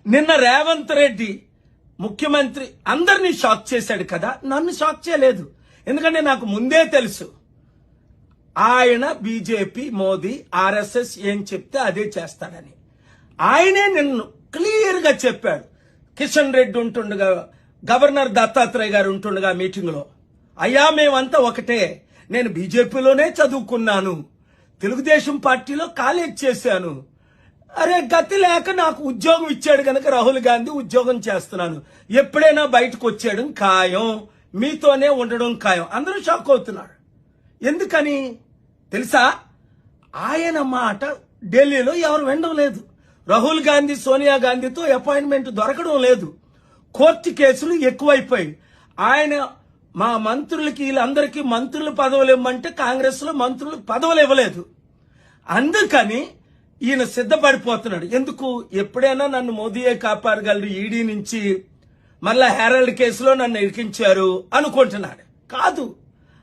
నిన్న రేవంత్ రెడ్డి ముఖ్యమంత్రి అందరినీ షాక్ చేశాడు కదా, నన్ను షాక్ చేయలేదు. ఎందుకంటే నాకు ముందే తెలుసు ఆయన బీజేపీ, మోదీ, ఆర్ఎస్ఎస్ ఏం చెప్తే అదే చేస్తాడని. ఆయనే నిన్ను క్లియర్ గా చెప్పాడు. కిషన్ రెడ్డి ఉంటుండగా, గవర్నర్ దత్తాత్రేయ గారు ఉంటుండగా మీటింగ్ లో, అయ్యా మేమంతా ఒకటే, నేను బీజేపీలోనే చదువుకున్నాను, తెలుగుదేశం పార్టీలో కాలేజ్ చేశాను, అరే గతి లేక నాకు ఉద్యోగం ఇచ్చాడు కనుక రాహుల్ గాంధీ ఉద్యోగం చేస్తున్నాను, ఎప్పుడైనా బయటకు వచ్చాడు ఖాయం, మీతోనే ఉండడం ఖాయం. అందరూ షాక్ అవుతున్నారు. ఎందుకని తెలుసా? ఆయన మాట ఢిల్లీలో ఎవరు వినడం లేదు. రాహుల్ గాంధీ, సోనియా గాంధీతో అపాయింట్మెంట్ దొరకడం లేదు. కోర్టు కేసులు ఎక్కువైపోయాయి. ఆయన మా మంత్రులకి, వీళ్ళందరికీ మంత్రులు పదవులు ఇవ్వమంటే కాంగ్రెస్ లో మంత్రులు పదవులు ఇవ్వలేదు. అందుకని ఈయన సిద్ధపడిపోతున్నాడు. ఎందుకు? ఎప్పుడైనా నన్ను మోదీయే కాపాడగలరు, ఈడీ నుంచి మళ్ళా హెరాల్డ్ కేసులో నన్ను ఇరికించారు అనుకుంటున్నాడు. కాదు,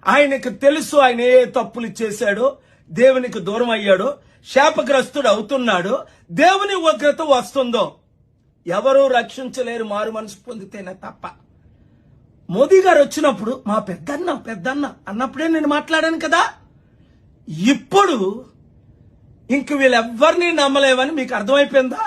ఆయనకు తెలుసు ఆయన ఏ తప్పులు చేశాడో, దేవునికి దూరం అయ్యాడో, శాపగ్రస్తుడు అవుతున్నాడు, దేవుని ఉగ్రత వస్తుందో ఎవరూ రక్షించలేరు మారు మనసు పొందితేనే తప్ప. మోదీ గారు వచ్చినప్పుడు మా పెద్దన్న అన్నప్పుడే నేను మాట్లాడాను కదా. ఇప్పుడు ఇంక వీళ్ళెవ్వరినీ నమ్మలేవని మీకు అర్థమైపోయిందా?